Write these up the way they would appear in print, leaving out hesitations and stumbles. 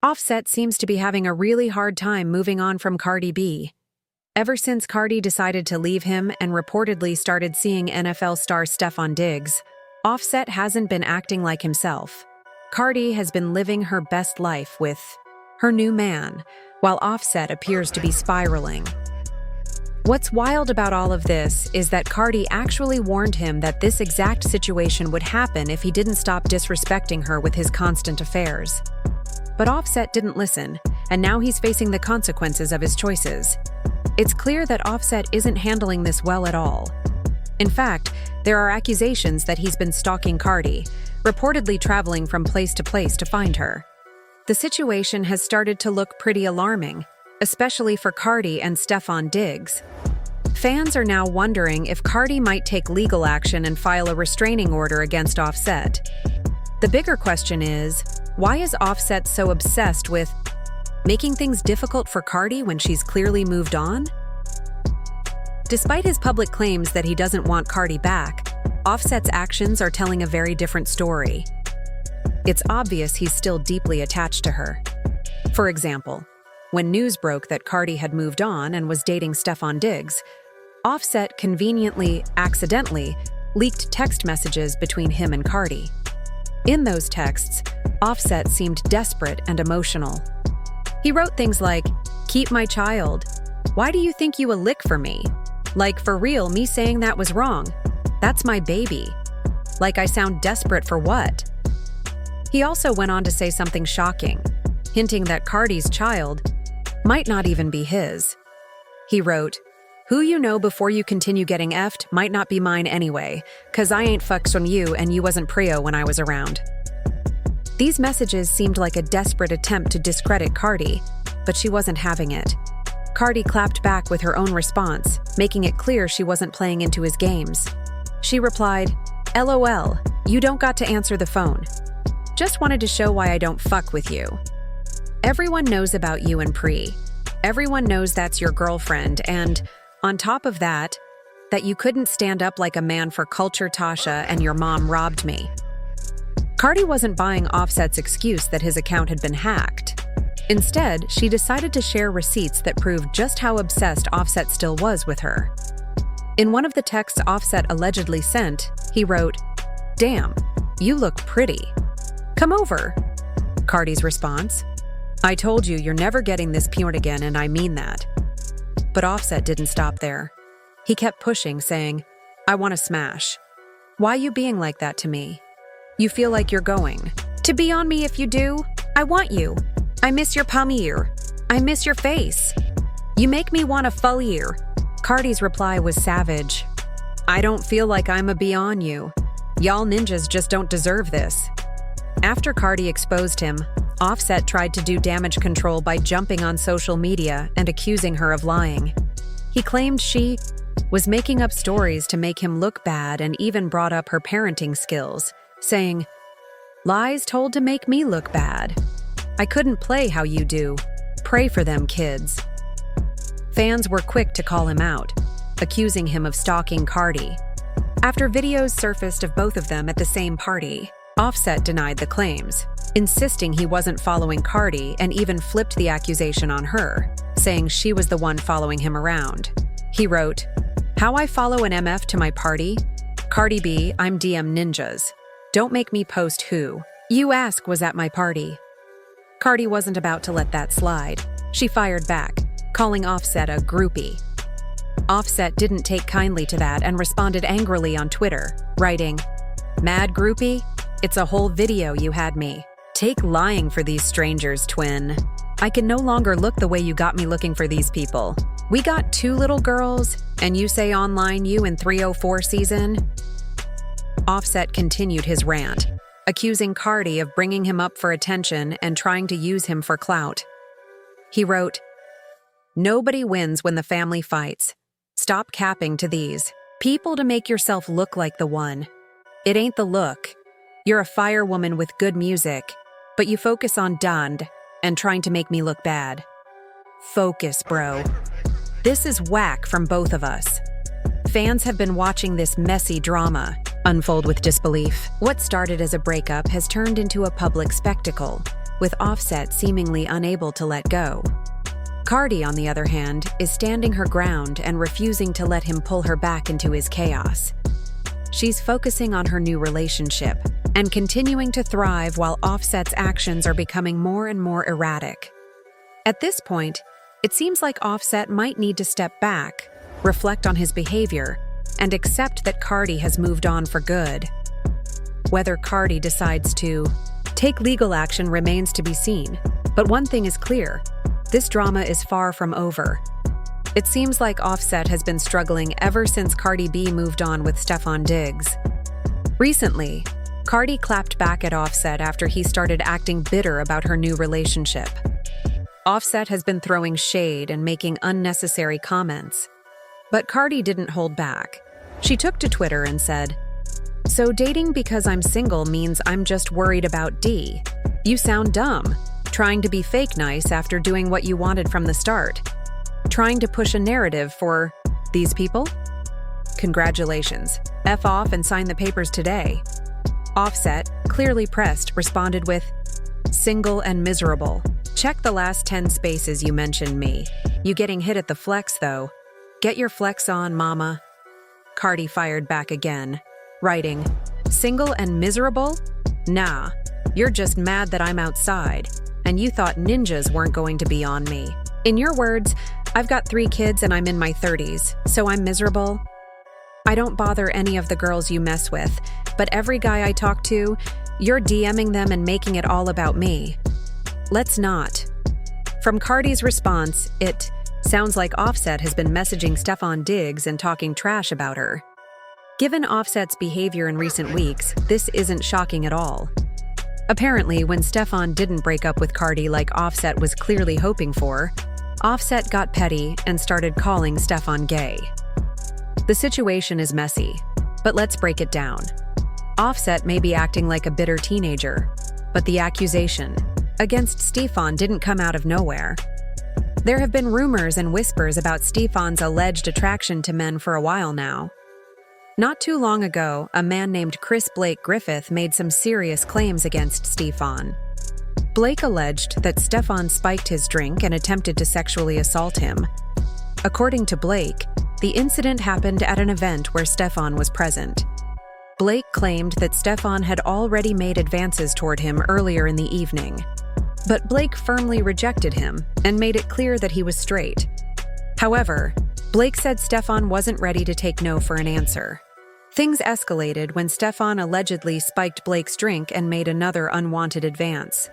Offset seems to be having a really hard time moving on from Cardi B. Ever since Cardi decided to leave him and reportedly started seeing NFL star Stefon Diggs, Offset hasn't been acting like himself. Cardi has been living her best life with her new man, while Offset appears to be spiraling. What's wild about all of this is that Cardi actually warned him that this exact situation would happen if he didn't stop disrespecting her with his constant affairs. But Offset didn't listen, and now he's facing the consequences of his choices. It's clear that Offset isn't handling this well at all. In fact, there are accusations that he's been stalking Cardi, reportedly traveling from place to place to find her. The situation has started to look pretty alarming, especially for Cardi and Stefon Diggs. Fans are now wondering if Cardi might take legal action and file a restraining order against Offset. The bigger question is, why is Offset so obsessed with making things difficult for Cardi when she's clearly moved on? Despite his public claims that he doesn't want Cardi back, Offset's actions are telling a very different story. It's obvious he's still deeply attached to her. For example, when news broke that Cardi had moved on and was dating Stefon Diggs, Offset conveniently, accidentally, leaked text messages between him and Cardi. In those texts, Offset seemed desperate and emotional. He wrote things like, "Keep my child. Why do you think you a lick for me? Like, for real, me saying that was wrong. That's my baby. Like, I sound desperate for what?" He also went on to say something shocking, hinting that Cardi's child might not even be his. He wrote, "Who you know before you continue getting effed might not be mine anyway, 'cause I ain't fucks on you and you wasn't prio when I was around." These messages seemed like a desperate attempt to discredit Cardi, but she wasn't having it. Cardi clapped back with her own response, making it clear she wasn't playing into his games. She replied, "LOL, you don't got to answer the phone. Just wanted to show why I don't fuck with you. Everyone knows about you and Pre. Everyone knows that's your girlfriend, and on top of that you couldn't stand up like a man for culture, Tasha, and your mom robbed me." Cardi wasn't buying Offset's excuse that his account had been hacked. Instead, she decided to share receipts that proved just how obsessed Offset still was with her. In one of the texts Offset allegedly sent, he wrote, "Damn, you look pretty. Come over." Cardi's response, "I told you you're never getting this punt again, and I mean that." But Offset didn't stop there. He kept pushing, saying, "I want to smash. Why you being like that to me? You feel like you're going to be on me if you do? I want you. I miss your palm ear. I miss your face. You make me want a full ear." Cardi's reply was savage. "I don't feel like I'm a be on you. Y'all ninjas just don't deserve this." After Cardi exposed him, Offset tried to do damage control by jumping on social media and accusing her of lying. He claimed she was making up stories to make him look bad and even brought up her parenting skills, saying, "Lies told to make me look bad. I couldn't play how you do. Pray for them kids." Fans were quick to call him out, accusing him of stalking Cardi. After videos surfaced of both of them at the same party, Offset denied the claims, insisting he wasn't following Cardi and even flipped the accusation on her, saying she was the one following him around. He wrote, "How I follow an MF to my party? Cardi B, I'm DM ninjas. Don't make me post who you ask was at my party." Cardi wasn't about to let that slide. She fired back, calling Offset a groupie. Offset didn't take kindly to that and responded angrily on Twitter, writing, "Mad groupie? It's a whole video you had me. Take lying for these strangers, twin. I can no longer look the way you got me looking for these people. We got 2 little girls, and you say online you in 304 season?" Offset continued his rant, accusing Cardi of bringing him up for attention and trying to use him for clout. He wrote, "Nobody wins when the family fights. Stop capping to these people to make yourself look like the one. It ain't the look. You're a fire woman with good music, but you focus on dund and trying to make me look bad. Focus, bro. This is whack from both of us." Fans have been watching this messy drama unfold with disbelief. What started as a breakup has turned into a public spectacle, with Offset seemingly unable to let go. Cardi, on the other hand, is standing her ground and refusing to let him pull her back into his chaos. She's focusing on her new relationship and continuing to thrive while Offset's actions are becoming more and more erratic. At this point, it seems like Offset might need to step back, reflect on his behavior, and accept that Cardi has moved on for good. Whether Cardi decides to take legal action remains to be seen, but one thing is clear: this drama is far from over. It seems like Offset has been struggling ever since Cardi B moved on with Stefon Diggs. Recently, Cardi clapped back at Offset after he started acting bitter about her new relationship. Offset has been throwing shade and making unnecessary comments. But Cardi didn't hold back. She took to Twitter and said, "So dating because I'm single means I'm just worried about D. You sound dumb. Trying to be fake nice after doing what you wanted from the start. Trying to push a narrative for these people? Congratulations. F off and sign the papers today." Offset, clearly pressed, responded with, "Single and miserable. Check the last 10 spaces you mentioned me. You getting hit at the flex, though. Get your flex on, mama." Cardi fired back again, writing, "Single and miserable? Nah, you're just mad that I'm outside, and you thought ninjas weren't going to be on me. In your words, I've got 3 kids and I'm in my 30s, so I'm miserable? I don't bother any of the girls you mess with, but every guy I talk to, you're DMing them and making it all about me. Let's not." From Cardi's response, it sounds like Offset has been messaging Stefon Diggs and talking trash about her. Given Offset's behavior in recent weeks, this isn't shocking at all. Apparently, when Stefon didn't break up with Cardi like Offset was clearly hoping for, Offset got petty and started calling Stefon gay. The situation is messy, but let's break it down. Offset may be acting like a bitter teenager, but the accusation against Stefon didn't come out of nowhere. There have been rumors and whispers about Stefon's alleged attraction to men for a while now. Not too long ago, a man named Chris Blake Griffith made some serious claims against Stefon. Blake alleged that Stefon spiked his drink and attempted to sexually assault him. According to Blake, the incident happened at an event where Stefon was present. Blake claimed that Stefon had already made advances toward him earlier in the evening. But Blake firmly rejected him and made it clear that he was straight. However, Blake said Stefon wasn't ready to take no for an answer. Things escalated when Stefon allegedly spiked Blake's drink and made another unwanted advance.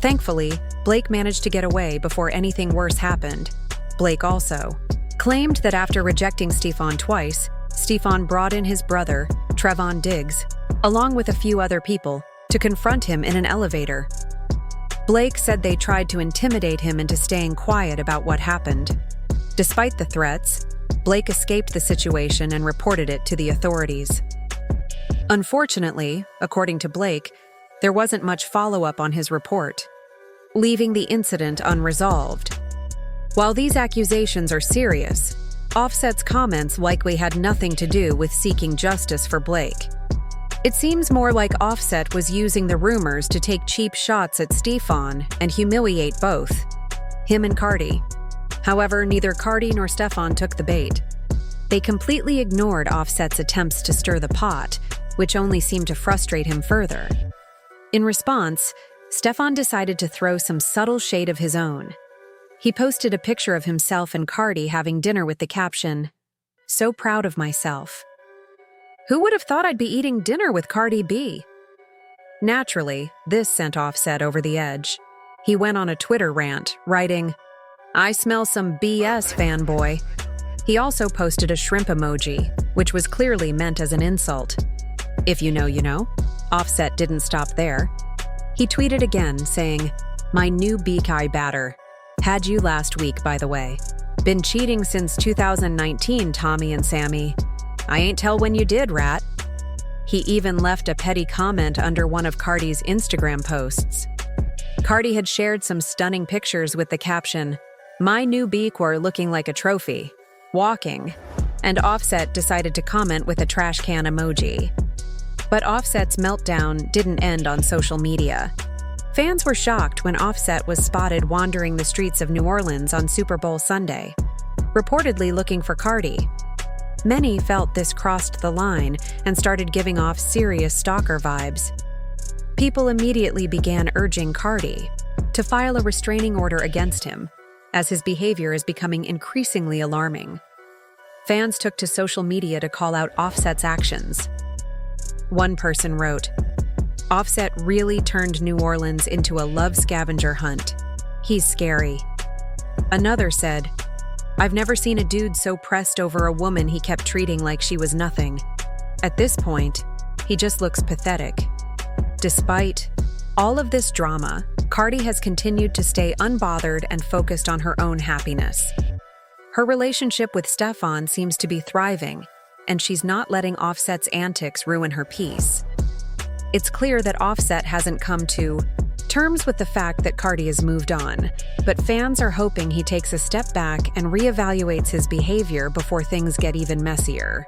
Thankfully, Blake managed to get away before anything worse happened. Blake also claimed that after rejecting Stefon twice, Stefon brought in his brother, Trevon Diggs, along with a few other people, to confront him in an elevator. Blake said they tried to intimidate him into staying quiet about what happened. Despite the threats, Blake escaped the situation and reported it to the authorities. Unfortunately, according to Blake, there wasn't much follow-up on his report, leaving the incident unresolved. While these accusations are serious, Offset's comments likely had nothing to do with seeking justice for Blake. It seems more like Offset was using the rumors to take cheap shots at Stefon and humiliate both, him and Cardi. However, neither Cardi nor Stefon took the bait. They completely ignored Offset's attempts to stir the pot, which only seemed to frustrate him further. In response, Stefon decided to throw some subtle shade of his own. He posted a picture of himself and Cardi having dinner with the caption, "So proud of myself. Who would have thought I'd be eating dinner with Cardi B?" Naturally, this sent Offset over the edge. He went on a Twitter rant, writing, "I smell some BS, fanboy." He also posted a shrimp emoji, which was clearly meant as an insult. If you know, you know. Offset didn't stop there. He tweeted again, saying, "My new beak-eye batter. Had you last week, by the way. Been cheating since 2019, Tommy and Sammy. I ain't tell when you did, rat." He even left a petty comment under one of Cardi's Instagram posts. Cardi had shared some stunning pictures with the caption, "My new beak were looking like a trophy. Walking." And Offset decided to comment with a trash can emoji. But Offset's meltdown didn't end on social media. Fans were shocked when Offset was spotted wandering the streets of New Orleans on Super Bowl Sunday, reportedly looking for Cardi. Many felt this crossed the line and started giving off serious stalker vibes. People immediately began urging Cardi to file a restraining order against him, as his behavior is becoming increasingly alarming. Fans took to social media to call out Offset's actions. One person wrote, "Offset really turned New Orleans into a love scavenger hunt. He's scary." Another said, "I've never seen a dude so pressed over a woman he kept treating like she was nothing. At this point, he just looks pathetic." Despite all of this drama, Cardi has continued to stay unbothered and focused on her own happiness. Her relationship with Stefon seems to be thriving, and she's not letting Offset's antics ruin her peace. It's clear that Offset hasn't come to terms with the fact that Cardi has moved on, but fans are hoping he takes a step back and reevaluates his behavior before things get even messier.